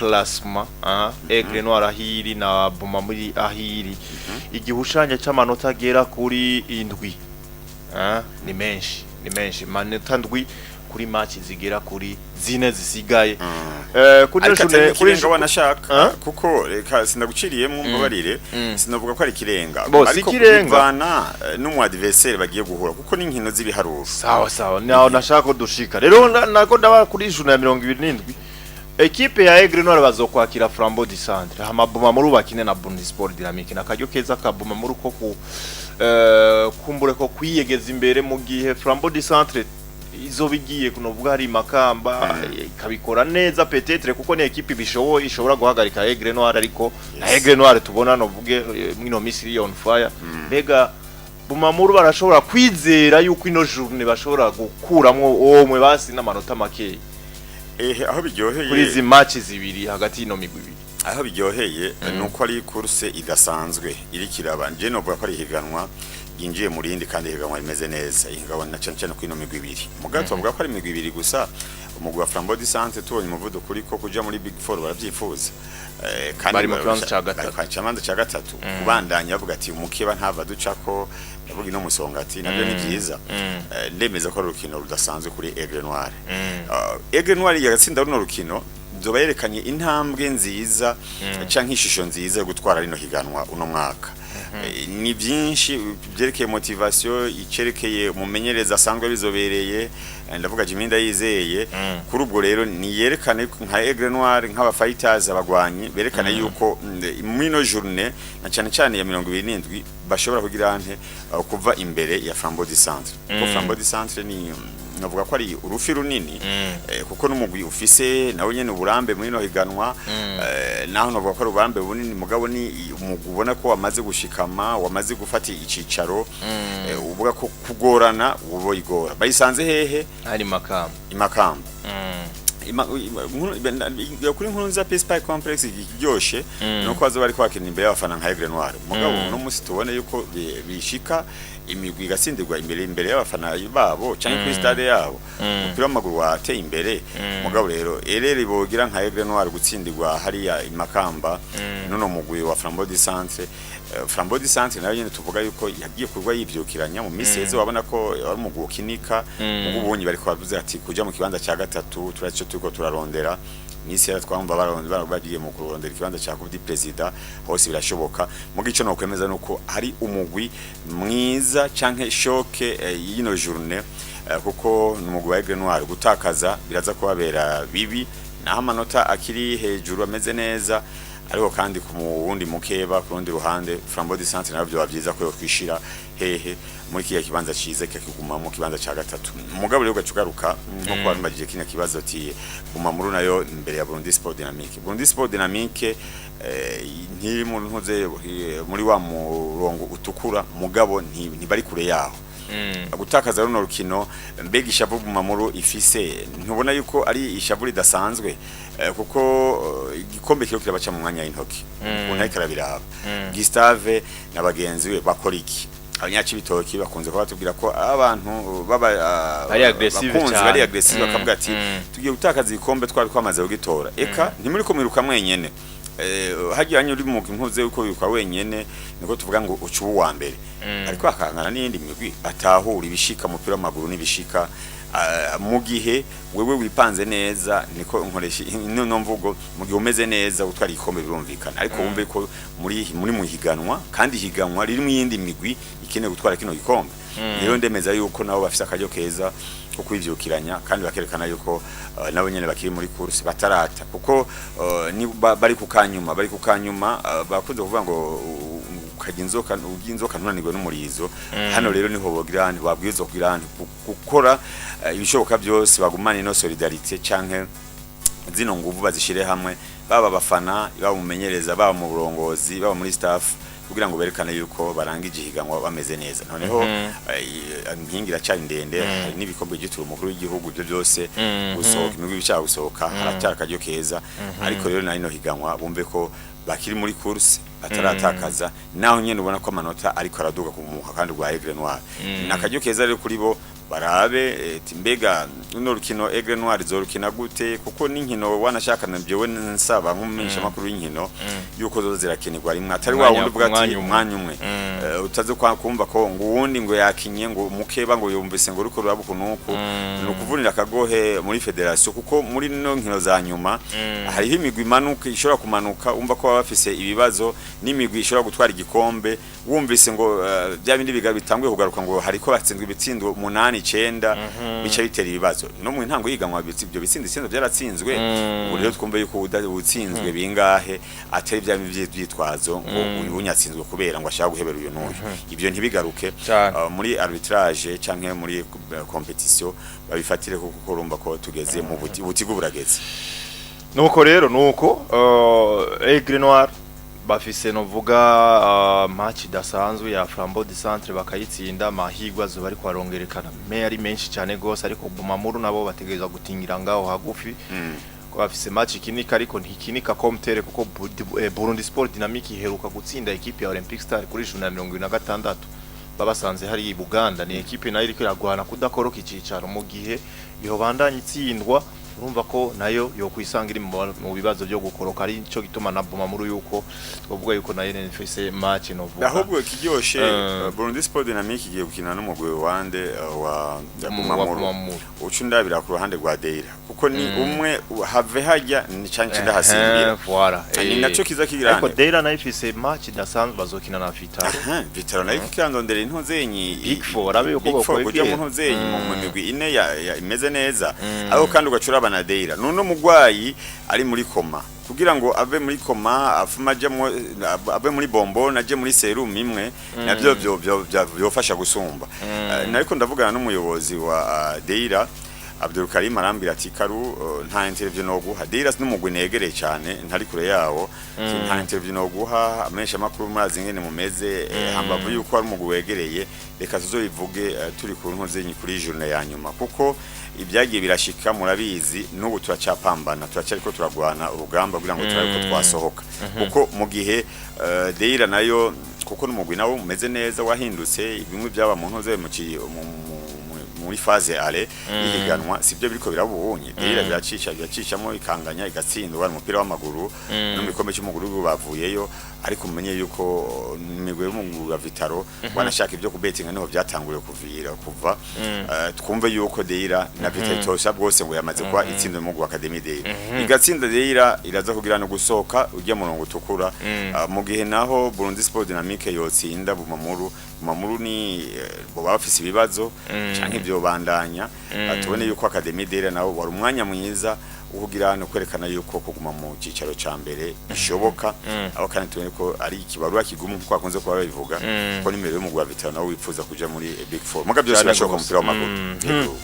classement Aigle Noir ahiri na Bumamuru ahiri igihushanya c'amanota agera kuri indwi ni menshi manota ndwi kuri match zigera kuri zine zisigaye kuri ngo wanashaka kuko reka sinaguciriyemo mbabarire sinavuga ko ari kirenga ariko kivana n'umu adversaire bagiye guhura kuko n'inkino z'ibiharuro sawa naho nashaka ko dushika rero nako ndaba kuri juna 27 equipe ya Aigle Noir bazokwakira Flambeau du Centre hamabuma muri bakine na Bundesport Dynamique nakaryo keza kabuma muri ko kumbure ko kwiyegeza imbere mu gihe Flambeau du Centre izo bigiye kunovuga hari Makamba ikabikora neza peut-être kuko ni equipe ishobora guhagarika Aigle Noir ariko na Aigle Noir tubona novuge mwino Misiri on fire mbega Bumamuru barashobora kwizera yuko ino journée bashobora gukuramwo omwe basi n'amanota make aho biryoheye kuri izi match zibiri hagati y'ino migwi ibiri aho biryoheye nuko ari course idasanzwe iri kirabanje novuga ko ari higanwa yinjiye muri yindi kandi higanwa rimeze neza ingabona cyane ko ino migwi ibiri mugato bavuga ko ari migwi ibiri gusa umugwi wa Flambeau du Centre tubonye umuvuduko kuri ko kuja muri Big Four baravyifuza kandi bari mu kibanza ca gatatu kubandanya bavuga ati umukeba ntava ducako ndavuga ino musongati nabyo ni byiza ndemeza ko rukino rudasanzwe kuri Aigle Noir Aigle Noir yagatsinda runo rukino nzoba yerekanye intambwe nziza canke ishusho nziza yo gutwara rino higanwa uno mwaka ni byinshi byerekeye motivation icerekeye umumenyereza asanzwe bizobereye ndavuga Jiminda yizeye kuri ubwo rero ni yerekane nka Aigle Noir nk'aba fighters abagwanyi berekane yuko mwino journée na cyane ya 27 bashobora kugira ante kuva imbere ya Flambeau du Centre ko Flambeau du Centre ni navuga ko ari urufi runini kuko n'umugwi ufise nawe nyene uburambe muri no higanwa naho navuga ko uburambe bunini mugabo ni umugwi ubona ko wamaze gushikama wamaze gufata icicaro uvuga ko kugorana ubo igora bayisanze hehe ari Makamba kuri nkuru nza Peace Complex iryoshe nuko bazo bari kwakira imbere y'abafana nka Aigle Noir mugabo no musi tubone yuko bishika imigwi gasindirwa imbere y'abafana babo cyangwa kuri stade yabo umupira w'amaguru wateye imbere mugabo rero erere bogira nka Aigle Noir gutsindirwa hariya Makamba nono mugwi wa Flambeau du Centre Flambeau du Centre nayo nyene tuvuga yuko yagiye kurwa yivyukiranya mu miseze wabona ko ari umugwi ukinika ubunyi bari kwavuze ati kuja mu kibanza ca gatatu turaco turiko turarondera misi yara twamba bagiye mu kurondera ikibanza ca kubdi president hose birashoboka mu gico no kwemeza nuko hari umugwi mwiza canke shoke yino journée kuko numugwi wa Aigle Noir gutakaza biraza kubabera bibi naho amanota akiri hejuru ameze neza ariko kandi ku wundi mukeba ku rundi ruhande Flambeau du Centre nabyo bavyiza ko yokwishira hehe muri kiya kibanza cize kikuguma mu kibanza ca gatatu umugabo rero gacugaruka nko kwa mbagije kina kibazo ati Bumamuru nayo imbere ya Burundi Sport Dynamique ntiri mu ntuze muri wa murongo utukura mugabo ntibari kure yaho gutakaza runo rukino mbega ishavu Bumamuru ifise ntubona yuko ari ishavu ridasanzwe kuko igikombe kiro kirabaca mu mwanya y'intoki untaye karabiraba Gustave nabagenzi we bakora iki abanyaci bitoki bakunze kuba tubwira ko abantu bari aggressive bakavuga ati tugiye gutakaza igikombe twari kwamaze kugitora eka ntimuri ko mwiruka mwenyene hajyanye uri mu nkuze uko yuko wenyene niko tuvuga ngo ucubu wa mbere ariko akangana n'indi migwi atahura ibishika mu pira w'amaguru n'ibishika mu gihe wewe wipanze neza niko nkoresha ino mvugo mu gihe umeze neza utwara ikombe birumvikana ariko wumve ko muri muhiganwa kandi higanwa riri mu yindi migwi ikene gutwara kino gikombe rero ndemeza yuko nabo bafise akaryo keza ko kwivyukiranya kandi bakerekana yuko nabo nyene bakiri muri course batarata kuko ni bari kukanyuma bakunze kuvuga ngo kaginzoka uginzoka ntunanirwe n'umurizo hano rero niho bogira babwizo kugira gukora ibishoboka byose bagumana ino solidarité canke zino nguvu bazishire hamwe baba bafana baba mumenyereza baba mu burongozi baba muri staff kugira ngo berekane yuko barangije higanwa bameze neza noneho inkingira cyari ndende n'ibikombe byituru umukuru w'igihugu byo byose gusohoka imigwi bicara gusohoka haracyara akaryo keza ariko rero na ino higanwa bumve ko bakiri muri course bataratakaza naho nyene ubona ko amanota ariko araduga ku muha kandi rwa Aigle Noir nakaryo keza rero kuri bo barabe mbega uno rukino Aigle Noir zorukina gute kuko n'inkino wanashaka nabyo nsaba nk'umumenyesha makuru w'inkino yuko zo zirakinirwa rimwe atari wa wundi uvuga ati umwanya umwe utaze kumva ko ngo uwundi ngo yakinye ngo mukeba ngo yumvise ngo ruko rurabuko nuko no kuvunira akagohe muri federation kuko muri no nkino za nyuma hariho imigwi imanuka ishobora kumanuka umva ko bafise ibibazo n'imigwi ishobora gutwara igikombe wumvise ngo bya bindi biga bitanguye kugaruka ngo hariko batsindwa ibitsindo 8 9 bica bitera ibibazo no mu ntango yiganwa ibyo bitsindo byaratsinzwe ubu rero twumva yuko utsinzwe bingahe atari bya byitwazo ngo uyu unyatsinzwe kubera ngo ashaka guhebera uyu n'uyu ibyo ntibigaruke muri arbitrage canke muri competition babifatire kuko urumva ko tugeze mu butigu burageze nuko rero nuko Aigle Noir bafise novuga match dasanzwe ya Flambeau du Centre bakayitsinda mahigwa zo bari kwarongerekana me ari menshi cyane gose ariko Bumamuru nabo bategeza gutingira ngaho hagufi ko bafise match ikinika ariko ntikinika komtere kuko Burundi Sport Dynamique iheruka gutsinda equipe ya Olympic Star kuri 26 babasanze hari i Buganda ni equipe nayo iriko iragwana kudakoroka icicaro mu gihe yo bandanye itsindwa urumva ko nayo yo kwisangira mu bibazo byo gukoroka ari cyo gituma na Bumamuru yuko twavuga yuko nayo NFC match no vuga ahubwo kiryoshe Burundi Sport Dynamique igiye gukina no mugwe wande wa Bumamuru ucundabira ku ruhande rwa Deira kuko ni umwe have hajya ni cyane ndahasimbira voilà ni naco kiza kigirane ariko Deira nayo ifise match dasanzwe bazokina na Vitaro Vitaro nayo kikandondera intozenyi Big Four abe uko bakwiye mu ntozenyi mu migwi ine ya imeze neza aho kandi ugacura na Deira nuno mugwayi ari muri koma kugira ngo ave muri koma afuma ajemo ave muri bombo naje muri serum imwe navyo byofasha gusumba nariko ndavugana n'umuyobozi wa Deira Abdul Karim arambira ati karu nta interview no guha Deira n'umugwi negereye cyane ntari kure yawo nta interview no guha amesha makuru murazi ngene mumeze hambavu yuko ari umugwi wegereye reka tuzobivuge turi ku nkozenyi kuri journée ya nyuma kuko ibyagiye birashika murabizi n'ubu turacapambana turacyariko turagwana urugamba kugira ngo turabiko twasohoka kuko mu gihe Deira nayo kuko n'umugwi nawo umeze neza wahindutse bimwe byaba mu ntoze muri phase ale yiganwa sibyo biriko birabunye Deira biracishamo ikanganya igatsindwa umupira w'amaguru no mikombe cy'umuguru bavuyeyo ariko mumenye yuko imigwe y'umuguru wa Vitaro banashaka ibyo kubetinga niho byatanguriye kuva twumve yuko Deira na Vitaro tosha bwose ngo yamaze kwa itsinda mu gwa Academy Deira igatsinda Deira iraza kugira no gusoka ujya murongo tukura mu gihe naho Burundi Sport Dynamique yotsinda Bumamuru ni bo bafise ibibazo canke ibyo bandanya atubone yuko Academy Deira nawo wari umwanya mwiza uvugira no kwerekana yuko kuguma mu cicaro ca mbere bishoboka aho kandi tubone ko ari ikibarura kigumu kwa kunze kuba bivuga ko nimero yo mu gwa Vitaro nawo wifuza kuja muri Big Four muga byose birashoboka mu mupira w'amaguru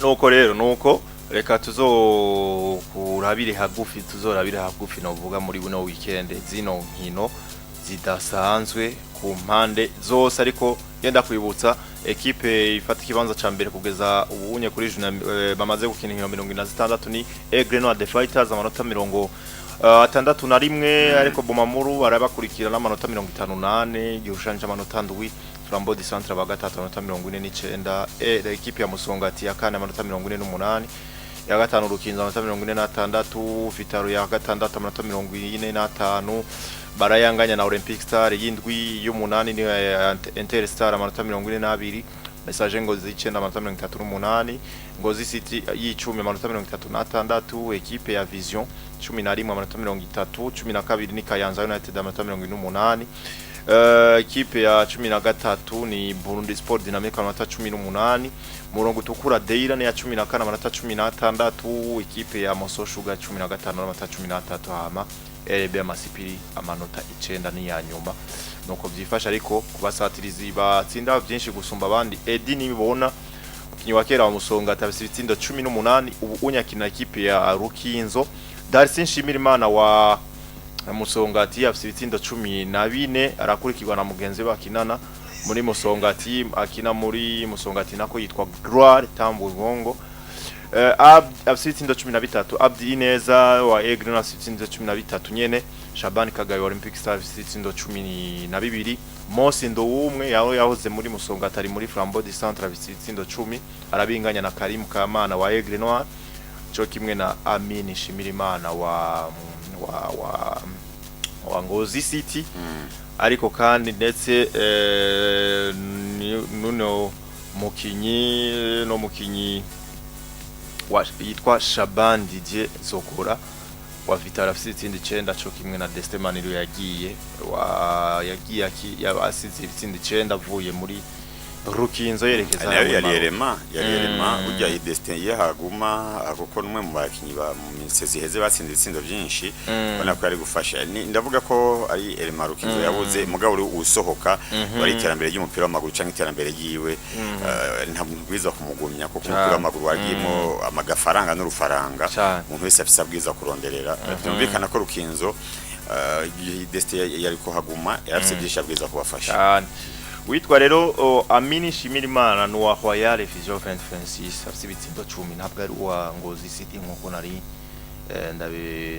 nuko rero nuko reka tuzorabire hagufi no vuga muri buno weekend zino nkino zidasanzwe ku mpande zose ariko yenda kwibutsa equipe ifata ikibanza ca mbere kugeza ubunye kuri bamaze gukina 26 ni Aigle Noir The Fighters amanota 61 ariko Bumamuru barabakurikira n'amanota 58 gihushanje amanota 7 Flambeau du Centre bagatatu amanota 49 equipe ya Musongati ya kane amanota 48 ya gatanu Rukinzo amanota 46 Vitaro ya gatandatu amanota 45 barayanganya na Olympic Star yindwi y'umunani ni Interstar amanota 42 Message Ngozi 9 amanota 38 Ngozi City y'icumi amanota 36 equipe ya Vision 11 amanota 30 12 ni Kayanza United amanota 28 equipe ya 13 ni Burundi Sport Dynamique amanota 18 murongo tukura Deira ni ya 14 amanota 16 equipe ya Moso Sugar 15 amanota 13 hama RB Masipiri amanota 9 ni ya nyuma nuko byifasha ariko kubasatirizi batsinda byinshi gusumba abandi Edi nibona kinywa wa Musonga atabise ibitsindo 18 ubu unyakina equipe ya Rukinzo Darcy Shimirimana wa Musongati afise ibitsindo 14 arakurikirwa na mugenzi we bakinana muri Musongati akina muri Musongati nako yitwa Gloire Tambungongo afite ibitsindo 13, Abdi Ineza wa Aigle Noir afite ibitsindo 13 nyene, Shaban Kagayo wa Olympic Star afite ibitsindo 12, Mosi Ndowumwe yahoze muri Musonga atari muri Flambeau du Centre afite ibitsindo 10, arabinganya na Karim Kamana wa Aigle Noir, cyo kimwe na Amin Shimirimana wa Ngozi City. Ariko kandi ndetse nuno mukinyi yitwa Shaban Didier Zokora wa Vital afite itsinda 9, cyo kimwe na Destemaniro yagiye asize itsinda 9 avuye muri Rukinzo yerekeza yarema ujya Destin yahaguma akoko numwe mu bakinyi ba mu misezi heze batsinze itsindo byinshi bona ko ari gufasha. Ndavuga ko ari Elma Rukinzo yabuze mugabo uri usohoka bari iterambere ry'umupira w'amaguru cyangwa iterambere yiwe ntabwo bwiza kumugumya kuko umupira w'amaguru wagiyemo amagafaranga n'urufaranga umuntu wese afise abwiza kuronderera. Byumvikana ko Rukinzo Destin yari ko haguma yarafise byinshi abwiza kubafasha. Witwa rero Amini Shimirimana no wa Royal Fusion 2026 afite ibitsindo 10, ntabwo ari wa Ngozi City nkuko nari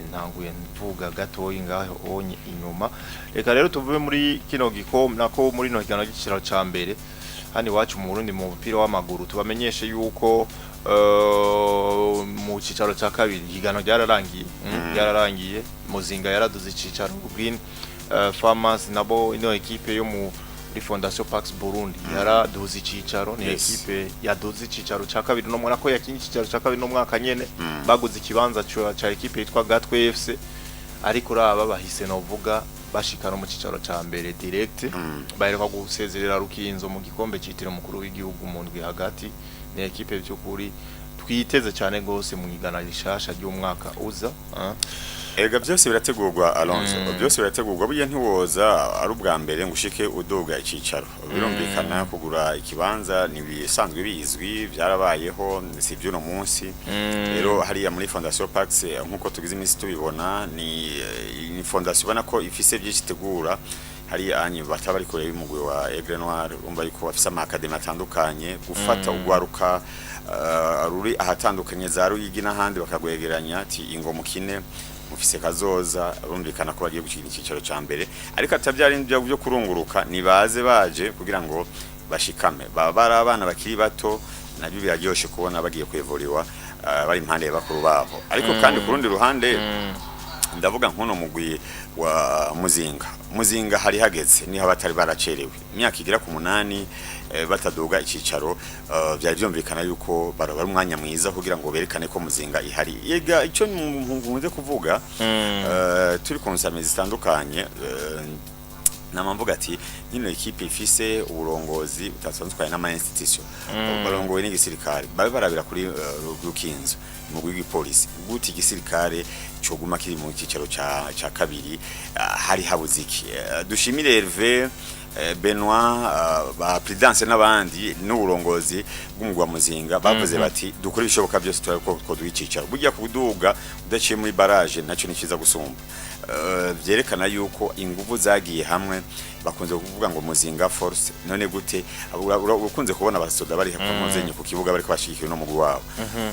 ntanguye mvuga gato ingaho onye inyuma. Reka rero tuvuye muri kino gikombe nako muri no higano giciro ca mbere hani wacu mu Burundi mu mupira w'amaguru tubamenyeshe yuko mu cicaro ca kabiri higano ryararangiye Muzinga yaraduze cicaro Green Farmers nabo ino equipe yo mu Fondation Pax Burundi yaraduze icicaro ni equipe yaduze icicaro ca kabiri no mwaka ko yakinye icicaro ca kabiri no mwaka nyene baguze ikibanza ca equipe yitwa Gatwe FC, ariko raba bahise novuga bashikana mu cicaro ca mbere direct baheruka gusezerera Rukinzo mu gikombe citire mukuru w'igihugu mu ndwi hagati. Ni equipe by'ukuri twiteze cyane gose mu igana rishasha ry'umwaka uza. Ega byose birategurwa Alonso, byose birategurwa buye ntiwoza ari ubwa mbere ngushike udoga icicaro. Birumvikana kugura ikibanza ni bisanzwe bizwi byarabayeho si byo no munsi. Rero hariya muri Fondation Pax nkuko tugize iminsi tubibona ni fondation bana ko ifise byinshi tegura. Hari anyi bataba ari kure y'umugwe wa Aigle Noir umva yuko bafise amakademi atandukanye gufata ugwaruka ruri ahatandukanye za Ruyigi n'ahandi bakagwegeranya ati ingo mukine mufise kazoza. Rumvikana ko bagiye gukina icicaro ca mbere, ariko atabyari byo kurunguruka nibaze baje kugira ngo bashikame baba abana bakiri bato nabyo biraryoshe kubona bagiye kwevuriwa bari impande y'abakuru babo. Ariko kandi ku rundi ruhande ndavuga nkono mugwi wa Muzinga hari hageze niho batari baracerewe imyaka igira ku 8 bataduga icicaro. Byari byumvikana yuko baraba umwanya mwiza kugira ngo berekane ko Muzinga ihari. Yega icyo nkunze kuvuga turi konsame zitandukanye namamvuga ati nyine equipe ifise uburongozi utasanzwe n'ama institution barongowe n'igisirikare babe barabira kuri Rukinzo mu gw'igipolisi guti igisirikare coguma kiri mu cicaro ca kabiri. Hari habuziki dushimire Hervé Benoit ba presidence n'abandi n'uburongozi bw'umugwa Muzinga bavuze bati dukora ibishoboka byose ko duhicicaro burya kuduga udaciye muri barrage naco nikiza gusumba. Byerekana yuko inguvu zagiye hamwe bakunze kuvuga ngo Muzinga force. None gute ukunze kubona abasoda bari hakomozenye ku kibuga bari kwashikira no mugwi wabo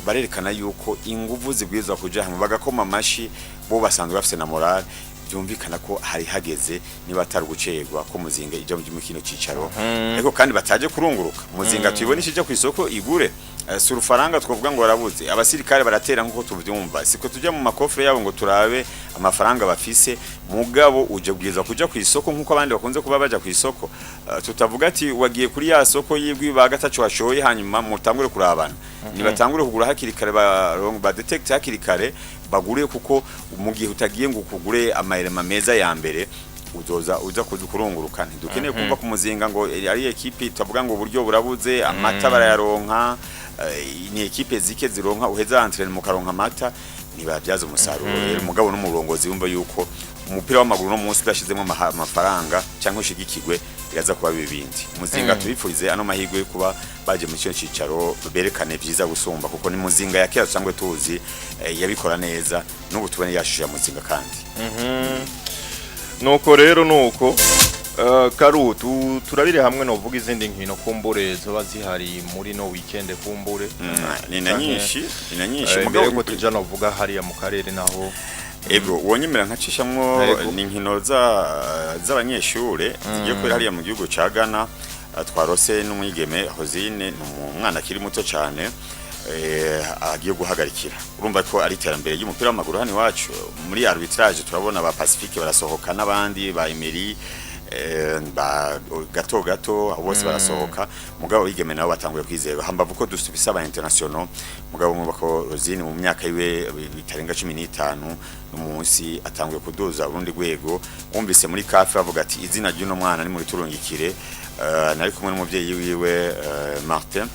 barerekana yuko inguvu zibwirizwa kuja hamwe bagakoma amashi bo basanzwe bafise na morale. Byumvikana ko hari hageze niba atari gucegwa ko Muzinga ija mu kino cicaro, ariko kandi bataje kurunguruka Muzinga tuyibonishije ku isoko igure surufaranga twovuga ngo barabuze. Abasirikare baratera nkuko tuvyumva siko tujya mu makofre yabo ngo turabe amafaranga bafise mugabo uje bwiza kuja ku isoko nkuko abandi bakunze kuba baja ku isoko. Tutavuga ati wagiye kuri ya soko yibwi bagatacu washoye hanyuma mutangure kurabana nibatangure kugura hakirikare ba detect hakirikare bagure kuko mu gihe utagiye ngo kugure amayelema meza ya mbere uza kurunguruka. Dukeneye kumva ku Muzinga ngo ari equipe tuvuga ngo uburyo burabuze amata barayaronka ni equipe zike zironka uheza entraînement mukaronka amata nibabyaza umusaruro. Rero umugabo n'umurongozi wumva yuko umupira w'amaguru no munsi udashizemo amafaranga cyangwa ushigikirwe iraza kuba bibindi. Muzinga tubifurize ano mahirwe yo kuba baje mu cyo cicaro berekane byiza gusumba kuko ni Muzinga yakira cyangwa tuzi yabikora neza n'ubu tubone yashusha Muzinga kandi nuko rero nuko Karu turabire hamwe no vuga izindi nkino kumbure zoba zihari muri no weekend kumbure ni na nyinshi mugabo ko tuja no vuga hariya mu karere naho ego wonyemera nkacishamwo n'inkino z'abanyeshure zigiye kwera hariya mu gihugu ca Ghana twarose n'umwigeme Hozine n'umwana akiri muto cyane agiye guhagarikira urumva ko ari iterambere y'umupira w'amaguru hano iwacu muri arbitrage turabona ba Pacifique barasohoka n'abandi ba Emery ba gato bose barasohoka mugabo yigeme nabo batanguye kwizera hambavu ko dusubisa aba international mugabo mu bako Rosine mu myaka yiwe bitarenga 15 n'umunsi atanguye kuduza urundi rwego wumvise muri kafe bavuga ati izina ry'uno mwana ni muri turungikire nari kumwe n'umuvyeyi wiwe Martin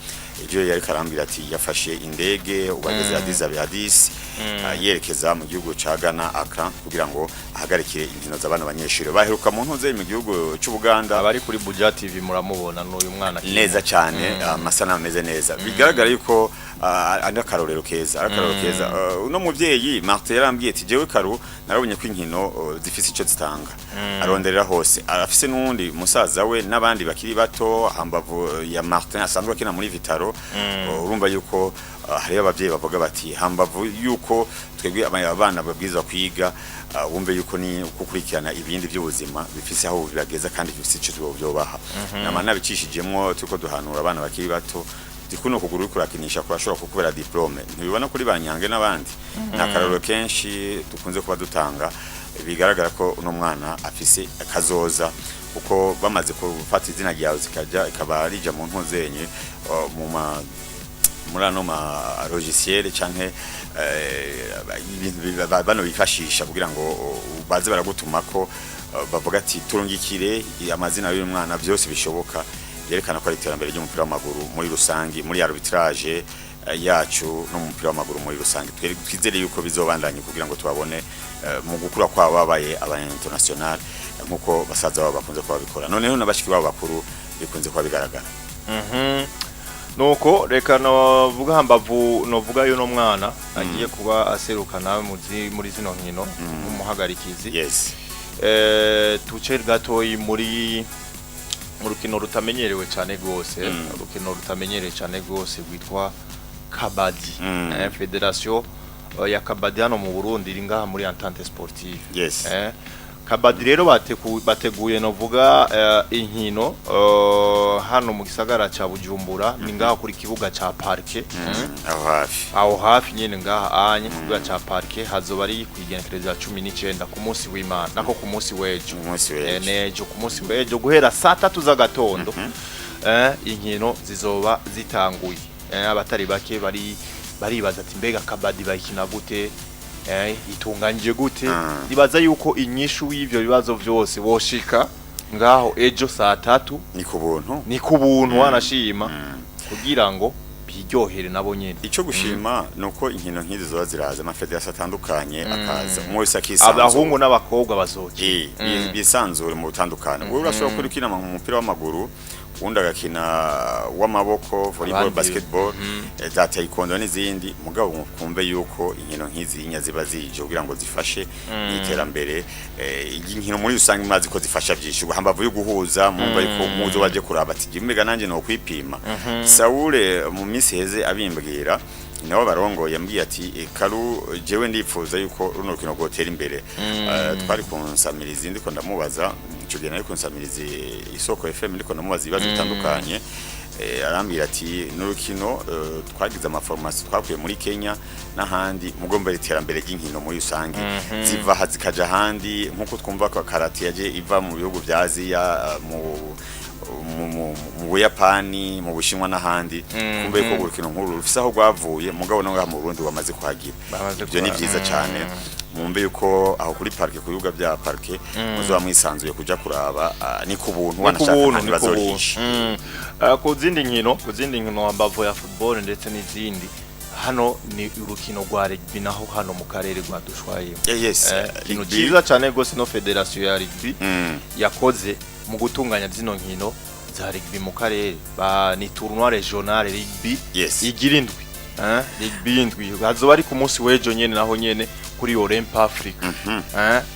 ejo yari karambira ati yafashe indege ubageze Addis yerekeza mu gihugu ca Ghana Accra kugira ngo ahagarikire inkino z'abana banyeshuri baheruka mu ntuze mu gihugu cy'u Buganda abari kuri Buja TV muramubona n'uyu mwana neza cyane amasana ameze neza bigaragara yuko andi akarorero keza uno muvyeyi Martin yarambwiye ati jewe Karu narabonye ko inkino zifise ico zitanga aronderera hose arafise n'undi musaza we n'abandi bakiri bato hambavu ya Martin asanzwe akina muri Vitaro urumva yuko hari abavyeyi bavuga bati hambavu yuko twebwe abana babwiza kwiga wumve yuko ni kukurikirana ibindi by'ubuzima bifise aho birageza kandi bifise ico byobaha namana bicishijemwo tuko duhanura abana bakiri bato dikuno kuguru kurakinisha kurashobora kukubera diplome ntibibona kuri banyange n'abandi nakararo kenshi tukunze kuba dutanga bigaragara ko uno mwana afise kazoza kuko bamaze gufata izina ryawe zikaja ikaba rija mu ntuzenye muri ano ma logiciel canke ibintu bano bifashisha kugira ngo baze baragutuma ko bavuga ati turungikire amazina y'uyu mwana byose bishoboka yerekana ko ari iterambere ry'umupira w'amaguru muri rusangi muri arbitrage yacu no mupira w'amaguru muri rusangi twizere yuko bizobandanye kugira ngo tubabone mu gukura kwa babaye aba international nkuko basaza babo bakunze kuba bikora noneho nabashiki babo bakuru bikunze kuba bigaragara nuko reka no vuga hambavu no vuga yo no mwana agiye kuba aserukana muri zino nkino umuhagarikizi yes tuce gatoyi muri rukino rutamenyerewe cyane gose rukino rutamenyerewe cyane gose rwitwa Kabadi Federation ya Kabadi hano mu Burundi iri ngaha muri Entente Sportive yes Kabadi rero bateguye no vuga inkino hano mu gisagara ca Bujumbura ni ngaha kuri kibuga ca Parke aho hafi nyene ngaha anye kibuga ca Parke hazoba ari kwigenekereza 19 ku munsi w'Imana nako ku munsi wejo nejo ku munsi wejo guhera saa 3 za gatondo inkino zizoba zitanguye abatari bake baribaza ati mbega Kabadi bayikina gute itunganje gute nibaza yuko inyishu y'ivyo bibazo byose woshika ngaho ejo saa 3 ni ku buntu wanashima kugira ngo biryohere nabo nyene ico gushima nuko inkino nk'izi zoba ziraza amafederasiyo atandukanye akaza mwese akisanzura abahungu n'abakobwa bazoki bisanzure mu butandukane wowe urashobora kurikina mu mupira w'amaguru undi agakina w'amaboko volleyball basketball za taekwondo n'izindi mugabo kumve yuko inkino nk'izi ziba zije kugira ngo zifashe iterambere inkino muri rusange mazi ko zifasha byinshi hambavu yo guhuza mumva yuko muzo baje kuraba ati jimega nanje no kwipima Saule mu minsi heze abimbwira nawe barongo yambwiye ati Karu jewe ndipfuza yuko runo rukino gotera imbere twari kunsamiriza ndiko ndamubaza ico gihe ariko nsamiriza isoko FM ndiko ndamubaza ibibazo bitandukanye arambira ati n'urukino twagize amaformation twakuye muri Kenya n'ahandi mugomba iterambere ry'inkino muri rusange ziva hazikaja handi nkuko twumva ko karate yaje iva mu bihugu bya Aziya mu Buyapani mu Bushinwa n'ahandi kumbe ko urukino nkuru rufise aho rwavuye mugabo no mu Burundi wamaze kwagira ibyo ni byiza cyane mumbe yuko aho kuri parke ku bibuga bya parke muzo mwisanzuye kuja kuraba ni ku buntu wanashaka ntibazorisha ku zindi nkino ambavu ya football ndetse n'izindi hano ni urukino rwa rugby naho hano mu karere rwadushwaye kino cyiza cyane gose no federation ya rugby yakoze mu gutunganya zino nkino za rugby mu karere ni tournoi regional rugby igirindwi rugby indwi hazoba ari ku munsi wejo nyene naho nyene kuri Olymp Africa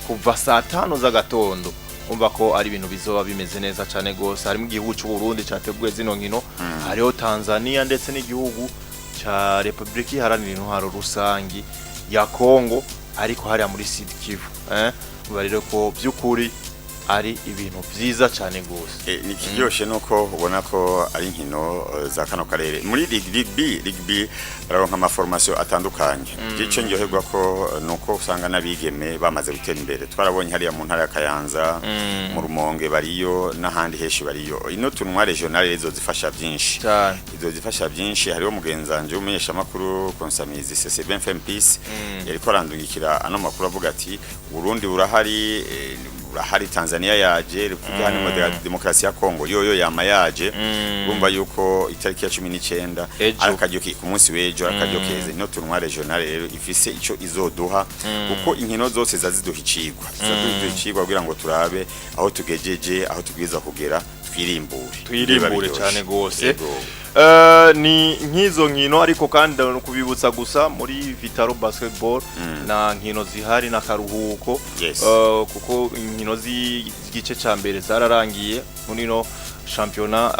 kuva saa 5 za gatondo umva ko ari ibintu bizoba bimeze neza cyane gose. Harimo igihugu cy'u Burundi cyateguye zino nkino, hariho Tanzania ndetse n'igihugu cha Republika Iharanira Intwaro Rusangi ya Kongo, ariko hariya muri Sud Kivu. Barire ko by'ukuri ari ibintu byiza cyane gose. Ni kiryoshe nuko ubona ko ari nkino za kano karere. Muri rugby bararonka ama formation atandukanye. Gico nyoherwa ko nuko usanga nabigeme bamaze gutera imbere. Twarabonye hariya mu ntara ya Kayanza, mu Rumonge bariyo n'ahandi heshi bariyo. Ino tunwa regional izo zifasha byinshi. Izo zifasha byinshi. Hariho mugenzanje umenyesha makuru Konsamizi CCB FM Peace yariko arandungikira ano makuru avuga ati Burundi burahari, hari Tanzania yaje, Republika Iharanira Demokarasi ya Kongo yoyo yama yaje. Urumva yuko itariki ya 19 arakajyoki ku munsi wejo arakajyokeze no tunwa regional rero ifise ico izoduha kuko inkino zose zaziduhicirwa kugira ngo turabe aho tugejeje, aho tugwiza kugera, twirimbure cyane gose. Ni nkizo nkino ariko kandi no kubibutsa gusa muri Vitaro Basketball na nkino zihari na karuhuko, kuko inkino z'igice ca mbere zararangiye muri no championnat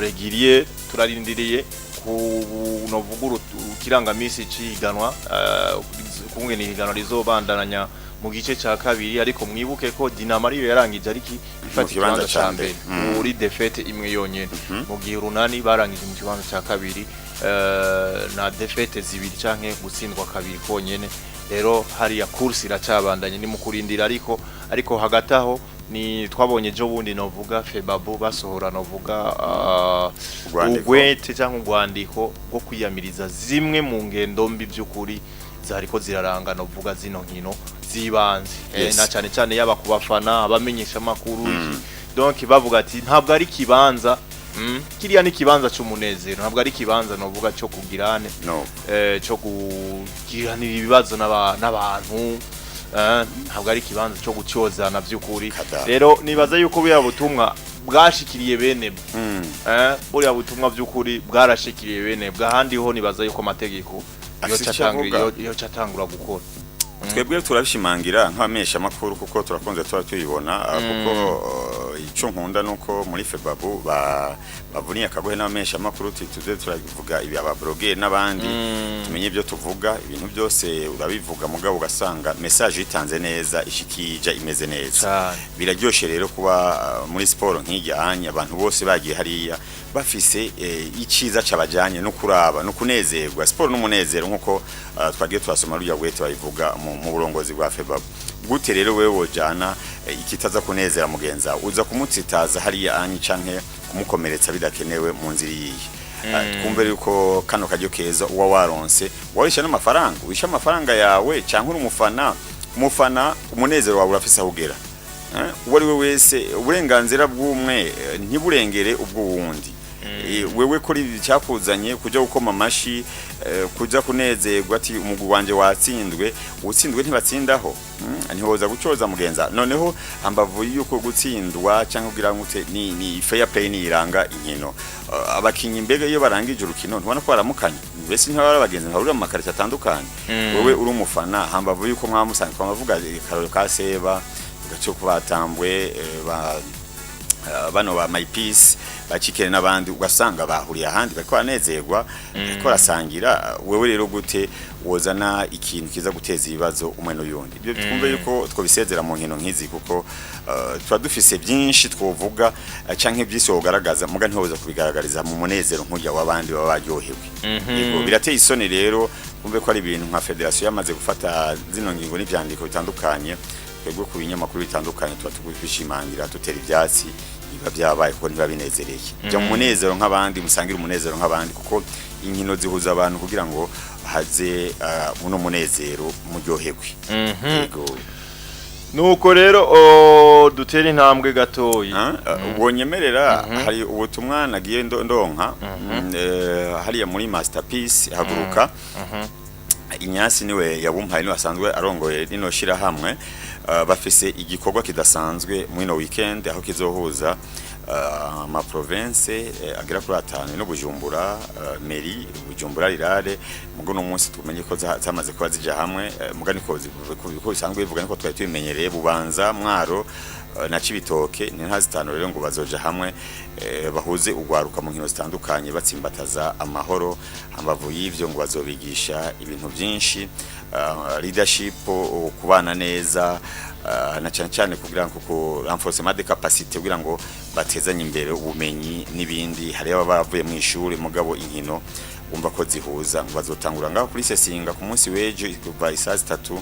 régulier. Turarindiriye ku novuguru kirangamisi ciganwa kumwe ni higanwa rizobandanya mu gice ca kabiri, ariko mwibuke ko Dinamo ariyo yarangije ariki ifata ikibanza ca mbere muri defete imwe yonyene, mu gihe Runani barangije mu kibanza ca kabiri na defete zibiri canke gutsindwa kabiri konyene. Rero hariya course iracabandanye ni mu kurindira, ariko hagataho ni twabonye jo bundi novuga Febabo basohora novuga ugwete cyangwa ugwandiko go kwiyamiriza zimwe mu ngendo mbi by'ukuri zariko ziraranga novuga zino nkino zibanze. Na cyane cyane yaba kubafana abamenyesha makuru, donc bavuga ati ntabwo ari kibanza kiriya ni kibanza cy'umunezero, ntabwo ari kibanza novuga cyo kugirane cyo kugiranira ibibazo n'abantu, ntabwo ari kibanza cyo gucyozana by'ukuri. Rero nibaza yuko buriya butumwa bwashikiriye bene buriya butumwa by'ukuri bwarashikiriye bene bwahandi ho. Nibaza yuko amategeko yo catangura gukora. Twebwe turabishimangira nk'abamesha makuru kuko turakunze tuyibona, kuko ico nkunda nuko muri Febabu bavuniye akagohe n'abamesha makuru tuze turavuga ibi ababloger n'abandi tumenye ibyo tuvuga, ibintu byose urabivuga mugabo ugasanga message itanze neza, ishikija imeze neza. Biraryoshe rero kuba muri sport nk'ijyanye abantu bose bagiye hariya bafise iciza cabajanye no kuraba no kunezerwa. Sport n'umunezero nkuko twagiye twasoma rujya gwete bayivuga mu burongozi bwa Febabu. Gute rero wewe wojana ikitaza kunezera mugenza uza kumutsitaza hariya anyi canke kumukomeretsa bidakenewe mu nziri yiye. Twumve yuko kano kajyo keza uwa waronse warisha n'amafaranga, wisha amafaranga yawe canke umufana umunezero wawe urafise ahugera. Uwari we wese uburenganzira bw'umwe ntiburengere ubw'uwundi. Wewe kuri cyakuzanye kuja gukoma amashi, kuja kunezerwa ati umugwi wanje watsindwe, utsindwe ntibatsindaho, ntihoza gucoza mugenza. Noneho ambavu yuko gutsindwa cyangwa kugira ngute ni fair play ni iranga inkino. Abakinyi mbega iyo barangije urukino ntubona ko baramukanye, bese ntibara bagenzi bahurira mu makarita atandukanye. Wewe uri umufana ambavu yuko mwamusanzwe kwamavuga karoro ka Seba gacho kubatambwe bano ba My Peace bacikere n'abandi ugasanga bahuriye ahandi bariko banezerwa bariko rasangira. Wewe rero gute wozana ikintu kiza guteza ibibazo umwe n'uyundi? Ibyo twumve yuko twobisezera mu nkino nkizi kuko twa dufise byinshi twovuga canke byisi wogaragaza muga ntihoza kubigaragariza mu munezero nk'ujya w'abandi baba baryohewe. Yego birateye isoni rero kumve ko ari ibintu nka federation yamaze gufata zino ngingo n'ivyandiko bitandukanye. Twebwe ku binyamakuru bitandukanye tuba tubishimangira tutera ibyatsi biba byabaye ko niba binezereye jya mu munezero nk'abandi, musangira umunezero nk'abandi, kuko inkino zihuza abantu kugira ngo haze uno munezero muryoherwe. Yego nuko rero dutera intambwe gatoyi. Ubonyemerera hari ubutumwa nagiye ndonka hariya muri Masterpiece haguruka. Inyasi niwe yabumpaye ni wasanzwe arongoye rino shira hamwe. Bafise igikorwa kidasanzwe mu ino weekend aho kizohuza ama province agera kuri 5 no Bujumbura, Meri Bujumbura Rirare. Mugo no munsi tumenye ko zamaze kuba zija hamwe, mugani ko bisanzwe bivuga niko twari tubimenyereye Bubanza, Mwaro, na Cibitoke ni nta zitanu rero ngo bazoja hamwe bahuze ugwaruka mu nkino zitandukanye batsimbataza amahoro ambavu y'ivyo ngo bazobigisha ibintu byinshi leadership kubana neza na cyane kugira ngo ku renforcement de capacité kugira ngo batezanye imbere ubumenyi nibindi hari abavuye mu ishuri mugabo inkino umva ko zihuza ngo bazotangura ngaho kuri Sesinga ku munsi weje kuva isaha 3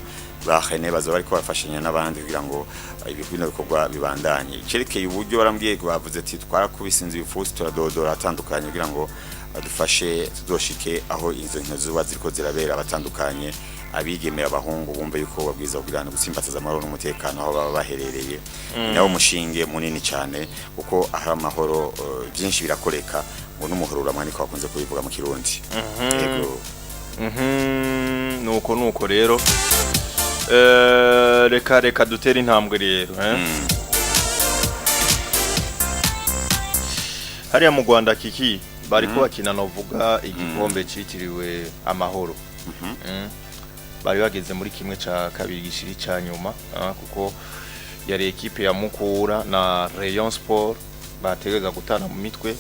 bahene bazoba ariko bafashanya n'abandi kugira ngo ibintu bikorwa bibandanye cerekeye uburyo barambwiye bavuze ati twarakubisinze ibifusi turadodora atandukanye kugira ngo dufashe tuzoshike aho izo nkino zuba ziriko zirabera batandukanye abigemera abahungu bumva yuko babwiza kugirana gusimbataza amahoro n'umutekano aho baba baherereye nawo mushinge munini cyane kuko aha amahoro byinshi birakoreka ngo n'umuhoro uramwanika wakunze kubivuga mu Kirundi yego nuko rero reka dutera intambwe rero hariya mu Rwanda kiki bariko bakina novuga igikombe citiriwe amahoro bari bageze muri kimwe ca kabiri gishiri ca nyuma kuko yari equipe ya Mukura na Rayon Sport bategeza gutana mu mitwe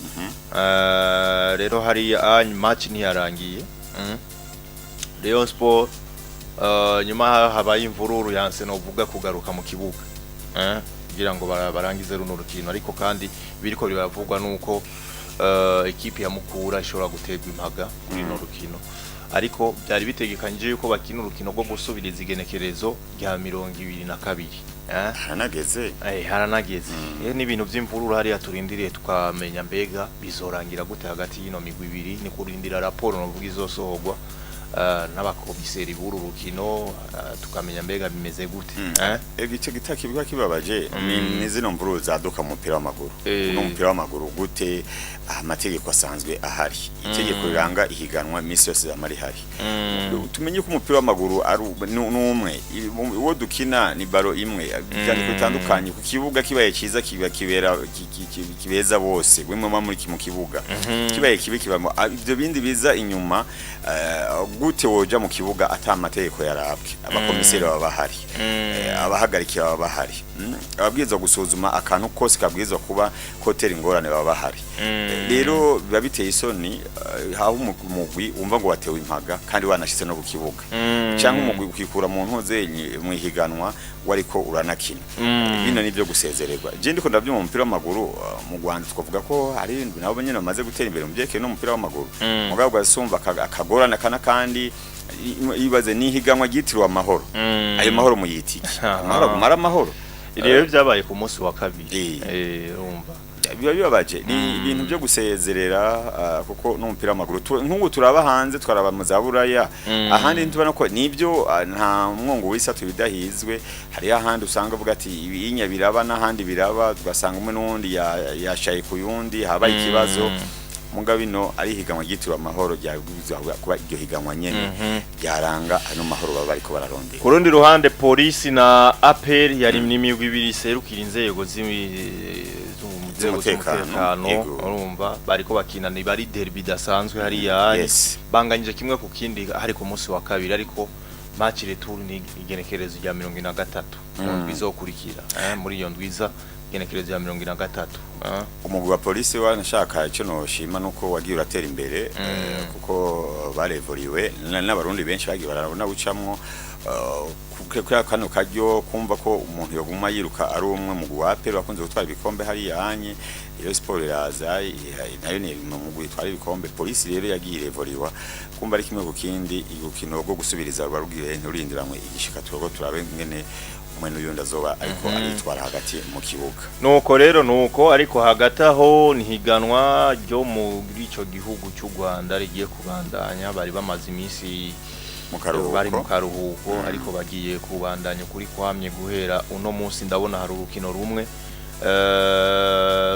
rero hari match ntiyarangiye Rayon Sport nyuma habaye imvururu yanse no vuga kugaruka mu kibuga kugira ngo barangize runo rukino ariko kandi biriko bivugwa nuko equipe ya Mukura ishobora guterwa impaga kuri no rukino ariko byari bitegekanje yuko bakina urukino rwo gusubiriza igenekerezo rya 22 haranageze ni ibintu by'imvururu hari aturindiriye tukamenya mbega bizorangira gute hagati y'ino migwi ibiri ni kurindira raporo no vuga izosohogwa n'abakomiseri b'uru rukino tukamenya mbega bimeze gute igice gitakibwa kibabaje ni zino mvururu zaduka mu mupira w'amaguru no mupira w'amaguru gute amategeko asanzwe ahari itegeko riranga ihiganwa imisi yose zamari hari tumenye ko umupira w'amaguru ari n'umwe uwo dukina ni baro imwe kandi kutandukanye ku kibuga kibaye cyiza kibeza bose bimwe muri mu kibuga kibaye kibi kibamo ibyo bindi biza inyuma gute woja mu kibuga atamategeko yarabwe abakomiseri baba bahari abahagarikira baba bahari ababwirizwa gusuzuma akantu kose kabwirizwa kuba kotera ingorane baba bahari rero biba biteye isoni haho umugwi umva ngo watewe impaga kandi wanashitse no ku kibuga cyangwa umugwi ukikura mu ntuze mu ihiganwa wariko uranakina bino nibyo gusezererwa je ndiko ndavyuma mu mupira w'amaguru mu Rwanda twavuga ko hari nabo nyene bamaze gutera imbere mu byekeye no mu mupira w'amaguru mugabo gasumva akagorana kana kandi ibaze nihiganwa gitirwa amahoro ayo mahoro muyitiki amahoro gumara amahoro rero byabaye ku munsi wa kabiri urumva biba bibabaje ni ibintu byo gusezerera kuko n'umupira w'amaguru nk'ubu turaba hanze twaraba mu zaburaya ahandi ntubona ko nibyo nta mwongo w'isatu bidahizwe hari ahandi usanga avuga ati ibinya biraba n'ahandi biraba tugasanga umwe n'undi yashaye ku yundi haba ikibazo mugabino ari higanwa gitirwa amahoro ryaguzwa kuba iryo higanwa nyene ryaranga ano mahoro baba bariko bararondera ku rundi ruhande polisi na APR yari n'imigwi ibiri serukira inzego z'umutekano urumva bariko bakina ni bari derby dasanzwe hari banganyije kimwe ku kindi hari ku munsi wa kabiri ariko match retour ni igenekerezo rya 23 bizokurikira muri iyo ndwiza igenekerezo rya 23 umugwi wa polisi wanashaka cyo noshima nuko wagiye uratera imbere kuko barevoriwe n'abarundi benshi bagiye barabona gucamwo kuko kano kajyo kumva ko umuntu yoguma yiruka ari umwe mu guwapero akunze gutwara ibikombe hari yanye iyo sport iraza nayo ni mu gutwara ibikombe polisi rero yagiye revoriwa kumva ari kimwe ku kindi igukino rwo gusubiriza barugire nturindiramwe igishika turogo turabe ngene umwe n'uyundi azoba ariko aritwara hagati mu kibuga nuko rero nuko ariko hagati aho nihiganwa ryo muri ico gihugu cy'u Rwanda rigiye kubandanya bari bamaze iminsi bari mu karuhuko ariko bagiye kubandanya kuri kwamye guhera uno munsi ndabona hari urukino rumwe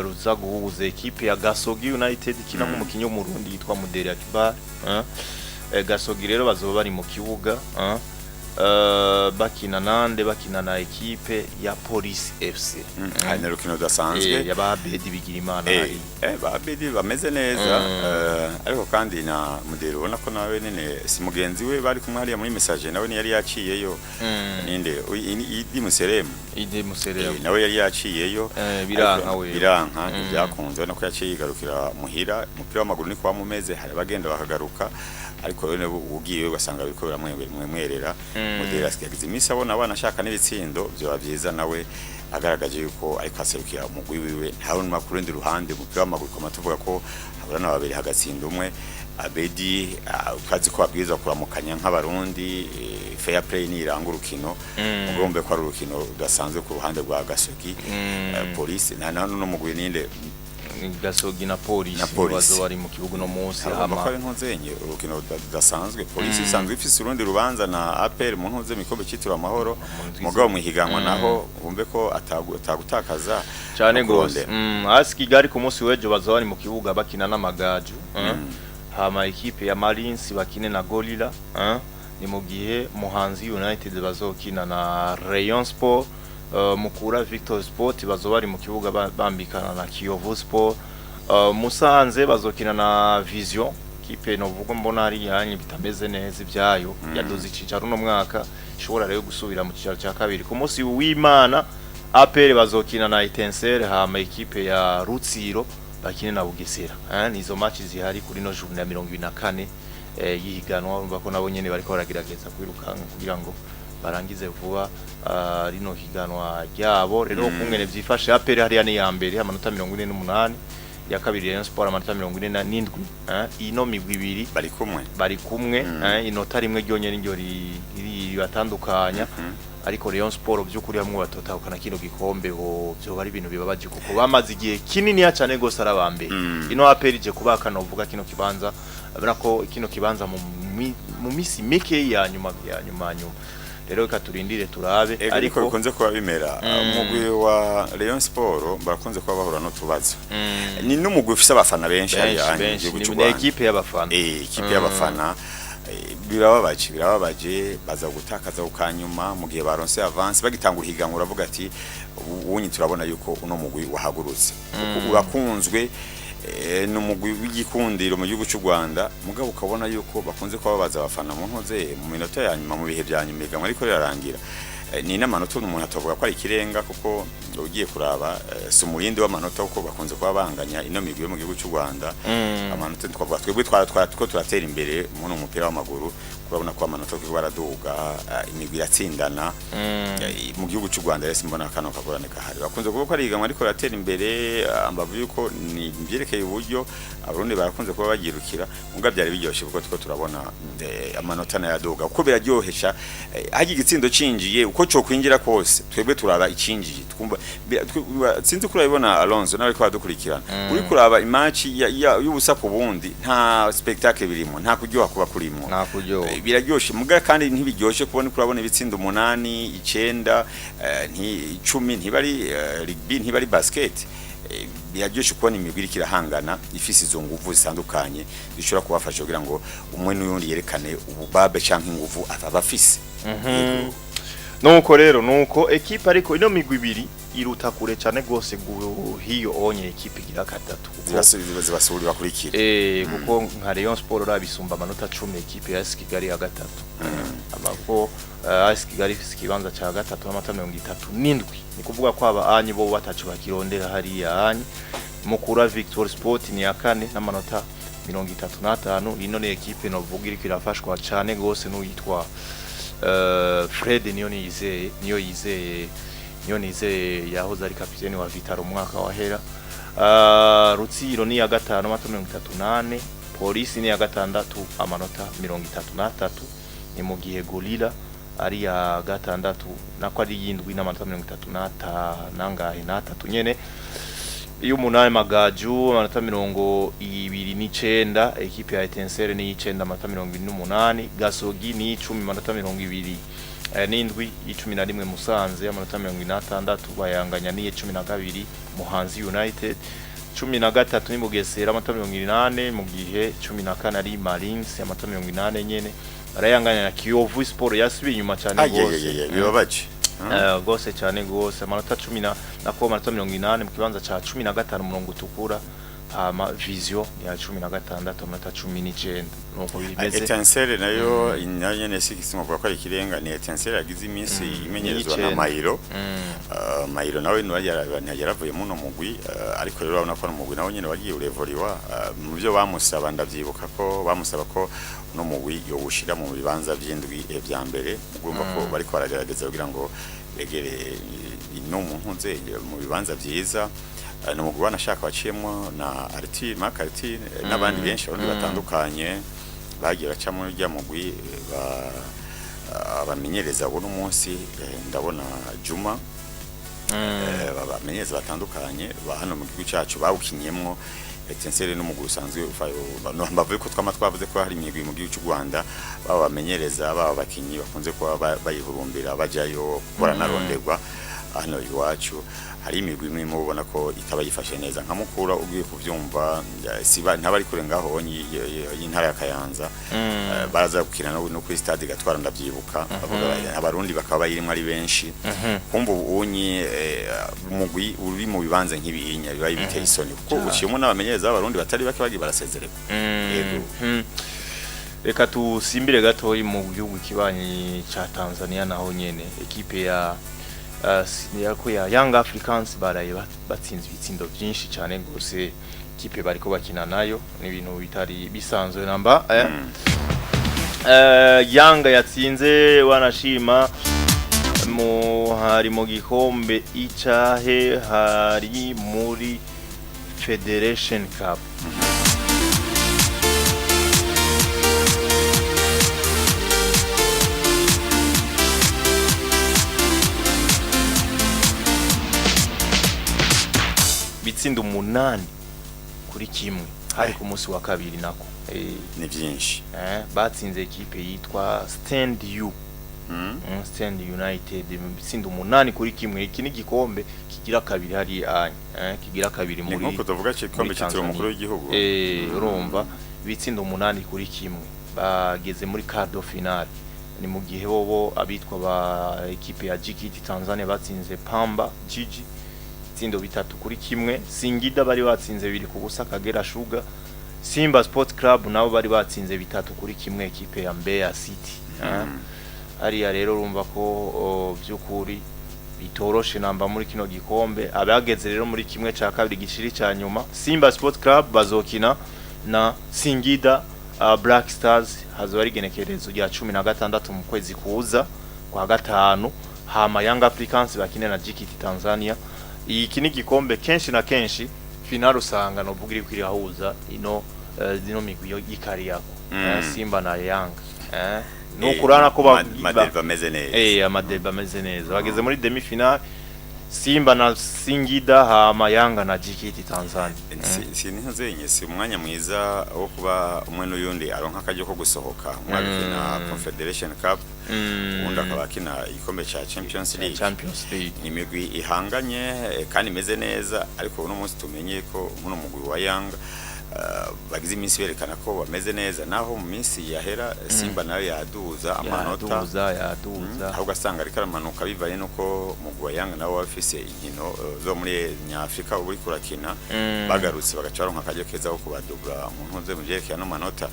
ruza guhuza equipe ya Gasogi United kina mu mukinyo w'umurundi yitwa Muderi Akibar Gasogi rero bazoba bari mu kibuga bakina nande bakina na ekipe ya Police FC hari rukino dasanzwe yaba Bedi bigira imana hari ba Bedi bameze neza ariko kandi na mudero ubona ko nawe nene si mugenzi we bari kumwe hariya muri message nawe yari yaciyeyo ninde Idi Museremu nawe yari yaciyeyo biranka byakunze no ko yaciye yigarukira muhira umupira w'amaguru ni kwa mumeze hari bagenda bakagaruka ariko rero ugiye ugasanga biriko biramwemerera mudero asigagize imisi abona abana ashaka n'ibitsindo byo bavyiza nawe agaragaje yuko ariko aserukira umugwi wiwe ntawe n'amakuru ndi ruhande umupira w'amaguru ko matuvuga ko aburana babiri hagatsinda umwe Abedi ukazi ko abwiza kuramukanya nk'abarundi fair play niranga urukino ugombe ko ari urukino udasanzwe ku ruhande rwa Gasogi Police no mugwi ninde Gasogi na Police bazo bari mu kibugu no munsi hama ko ari ntuzenye urukino dasanzwe Police isanzwe ifise urundi rubanza na APR mu ntuze mikombe citura amahoro mugabo mwihiganwa naho bumve ko atagutakaza cyane gose aski gari ku munsi wejo bazo bari mu kibuga bakina n'amagaju hama ekipe ya Marines bakine na Gorilla ni mu gihe Muhanzi United bazokina na Rayon Sport Mukura Victor Sport bazo bari mu kibuga bambikana na Kiyovu Sport Musanze bazokina na Vision kipe no vuga mbona ari yanyi bitameze neza ibyayo yadoze icicaro no mwaka ishobora rero gusubira mu cicaro cya kabiri ku munsi w'Imana APR bazokina na Etincelle hama ekipe ya Rutsiro bakine na Bugesera nizo match zihari kuri no journée ya 24 yihiganwa urumva ko nabo nyene bariko baragerageza kwirukanka kugira ngo barangize vuba rino higanwa ryabo rero kungene byifashe APR hariya ni ya mbere amanota 48 ya kabiri Rayon Sport amanota 47 ino migwi ibiri bari kumwe inota rimwe ryonye n'iryo ribatandukanya ariko Rayon Sport by'ukuri hamwe batotahukana kino gikombe ho byo bari ibintu bibabaje kuko bamaze igihe kinini ya cyane gose arabambe ino APR je kubaka no vuga kino kibanza abirako kino kibanza mu misi mike ya nyuma rero katurindire turabe ariko bikunze kuba bimera umugwi wa Rayon Sport barakunze kuba bahura no tubazo ni n'umugwi ufise abafana benshi yanje ni equipe y'abafana equipe y'abafana birababaje baza gutakaza ukanyuma mu gihe baronse avance bagitangura higanwa uravuga ati ubunyi turabona yuko uno mugwi wahagurutse urakunzwe n'umugwi w'igikundiro mu gihugu cy'u Rwanda mugabo ukabona yuko bakunze kuba babaza abafana mu ntoze mu minota ya nyuma mu bihe bya nyuma higanwa ariko rirarangira ni n'amanota umuntu atavuga ko ari kirenga kuko ugiye kuraba si umurindi w'amanota uko bakunze kuba banganya ino migwi yo mu gihugu cy'u Rwanda amanota twavuga twebwe two turatera imbere mu mupira w'amaguru kurabona ko amanota ko baraduga imigwi yatsindana mu gihugu cy'u Rwanda yese mbona kano kagorane kahari bakunze kuvuga ko ari higanwa ariko ratera imbere ambavu yuko ni byerekeye uburyo abarundi barakunze kuba bagirukira mugabo byari biryoshye kuko two turabona amanota na yaduga uko biraryohesha haje igitsindo cinjiye uko cyo kwinjira kose twebwe turaba icinjiye twumva sinzi kurabibona Alonso nawe ko badukurikirana uri kuraba imatch y'ubusa ku bundi nta spectacle birimo nta kuryoha kuba kurimo nta kuryoha biraryoshe muga kandi ntibiryoshe kubona kurabona ibitsindo 8 9 10 ntibari rugby ntibari basket biraryoshe kubona imibiri kirahangana ifise izo nguvu zitandukanye bishobora kubafasha kugira ngo umwe n'undi yerekane ububabe canke inguvu abafise nuko rero nuko equipe ariko ino migwi ibiri iruta kure cyane gose hiyo onye equipe gira gatatu zibasubira bakurikira kuko nka Rayon Sport rabisumba amanota 10 equipe ya Kigali ya gatatu abako Kigali kibanza cha gatatu amata 37 ni kuvuga ko aba anyi bo batacu bakirondera hari ya anyi Mukura Victor Sport ni ya kane n'amanota 35 ino ni equipe no vugira kirafashwa cyane gose n'uyitwa Fred niyo yizeye yahoze ari kapiteni wa Vitaro mwaka wahera Rutsiro ni ya gatano amanota 38 Polisi ni ya gatandatu amanota 33 ni mu gihe Gorilla ari ya gatandatu nako ari yindwi n'amanota 33 nangahe na 3 nyene iyo umunani Magaju amanota 29 equipe ya Etincelle ni 9 amanota 28 Gasogi ni 10 amanota 20 n'indwi 11 Musanze amanota 56 bayanganya ni 12 Muhanzi United 13 ni Bugesera amanota 28 mu gihe 14 ari Marines amanota 28 nyene arayanganya na Kiyovu Sport yasubiye inyuma cyane gose bibabaje gose cyane gose amanota 10 na ko amanota 80 mu kibanza ca 15 murongo tukura hama Vision ya 16 amanota 19 nuko bimeze Etincelle nayo nyene sikisimo kwa ko ikirenga ni Etincelle yagize iminsi imenyerezwa na Mayiro Mayiro nawe yaravuye muno mugwi ariko rero urabona ko no mugwi nawe nyene wagiye urevoriwa mu byo bamusaba ndavyibuka ko bamusaba ko no mugwi yo gushira mu bibanza by'indwi vya mbere mugomba ko bariko baragerageza kugira ngo begere no muntu nze mu bibanza byiza no mugwi wanashaka waciyemo na Arti Makarti n'abandi benshi abandi batandukanye bagiye bacamo rya mugwi abamenyereza uno munsi ndabona Juma abamenyereza batandukanye ba hano mu gihugu cyacu bawukinyemwo Etincelle no mugwi usanzwe no mbavuye ko twavuze ko hari imigwi mu gihugu cy'u Rwanda baba bamenyereza baba bakinyi bakunze kuba bayihurumbira bajayo gukora naronderwa hano iwacu hari imigwi imwe mubona ko itaba yifashe neza nka Mukura ugiye kuvyumva siba ntabari kurengaho y'intara ya Kayanza baraza gukina no kuri stade Gatwara ndavyibuka abarundi bakaba bayirimo ari benshi kumva ubunyi umugwi uri mu bibanza nk'ibihinya bibaye biteye isoni kuko uciyemo n'abamenyereza abarundi batari bake bagi barasezereka yego reka tusimbire gatoyi mu gihugu kibanyi ca Tanzania naho nyene ekipe ya Young Africans baraye batsinze ibitsindo byinshi cyane gose kipe bariko bakina nayo ni ibintu bitari bisanzwe namba Young yatsinze wanashima hari mu gikombe icahe hari muri Federation Cup bitsindo 8 kuri kimwe hari ku munsi wa kabiri nako ni byinshi batsinze ekipe yitwa Stand U Stand United bitsindo 8 kuri kimwe iki ni gikombe kigira kabiri hari kigira kabiri muri nko tuvuga igikombe cyitwa umukuru w'igihugu urumva bitsindo 8 kuri kimwe bageze muri quart de finale ni mu gihe bobo abitwa ba ekipe ya JKT Tanzania batsinze Pamba Jiji tsindo bitatu kuri kimwe Singida bari batsinze biri ku busa Kagera Sugar Simba Sport Club nabo bari batsinze bitatu kuri kimwe ekipe ya Mbeya City ari ya rero urumva ko byukuri bitoroshe namba muri kino gikombe abageze rero muri kimwe ca kabiri gishiri ca nyuma Simba Sport Club bazokina na Singida Black Stars hazo ari genekerezo rya 16 mu kwezi kuza kwa gatanu hama Young Africans bakine na JKT Tanzania iki ni gikombe kenshi na kenshi final usanga no vugira kwirahuza ino migwi y'ikari yako Simba na Young no kurana ko madeba meze neza amadeba meze neza bageze muri demi final Simba na Singida hama Young na JKT Tanzania sinzi si umwanya mwiza wo kuba umwe n'uyundi aronka akajyo ko gusohoka mwabikina Confederation Cup ubundi akabakina igikombe cha Champions League ni imigwi ihanganye kandi imeze neza ariko uno munsi tumenye ko muno mugwi wa Young bagize iminsi berekana ko bameze neza naho mu minsi yahera Simba nayo yaduza amanota yaduza aho gasanga ariko aramanuka bivaye nuko mugwi wa Young nawo bafise inkino zo muri Nyafrika uri kurakina bagarutse bagaca baronka akajyo keza ko kubadubura mu ntuze mu byerekeye no manota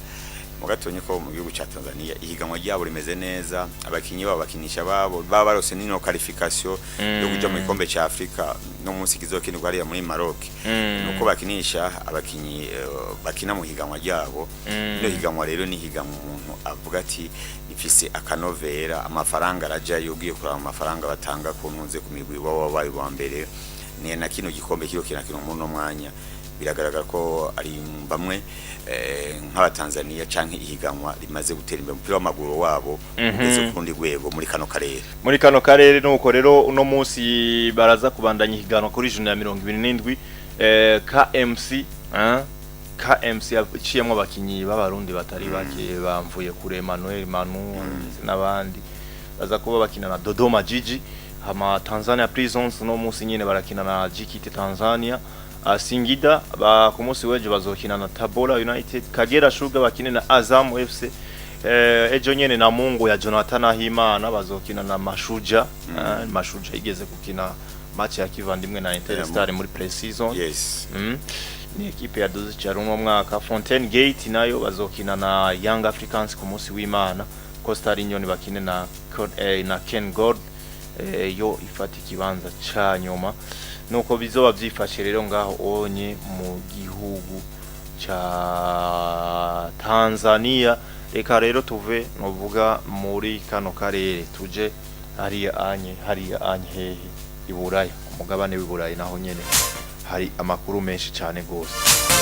mugatonye ko mu gihugu ca Tanzania ihiganwa ryabo rimeze neza abakinyi babo bakinisha babo baba barose nino qualification yo kuja mu gikombe ca Afrika no munsi kizokinirwa ari muri Maroc nuko bakinisha abakinyi bakina mu higanwa ryabo no higanwa rero ni higanwa umuntu avuga ati ifise akanovera amafaranga araja yogiye kura amafaranga batanga ku ntunze ku migwi baba babaye wa mbere ni na kino gikombe kiro kinakino mu no mwanya biragaragara ko ari bamwe nk'abatanzania canke ihiganwa rimaze gutera imbere umupira w'amaguru wabo ugeze ku rundi rwego muri kano karere nuko rero uno munsi baraza kubandanya ihiganwa kuri juni ya 27 KMC KMC yaciyemo abakinyi b'abarundi batari bake bamvuye kure Emmanuel Manu n'abandi baza kuba bakina na Dodoma Jiji hama Tanzania Prisons no munsi nyene barakina na JKT Tanzania Singida ba ku munsi weje bazokina na Tabora United Kagera Sugar bakine na Azam FC ejo nyene na Mungu ya Jonathan Ahimana bazokina na Mashuja. Mashuja igeze kukina match ya kivandimwe na Interstar muri pre-season. Yes. Ni ekipe ya Dozi Charuno mwaka. Fontaine Gate nayo bazokina na Young Africans ku munsi w'Imana. Costa Rinyoni bakine na Ken God. Yo ifata ikibanza ca nyuma. Nuko bizoba byifashe rero ngaho onye mu gihugu cha Tanzania. Reka rero tuve novuga muri kano karere tuje hariya anye hehe iburaya umugabane w'iburayi naho nyene hari amakuru menshi cyane gose.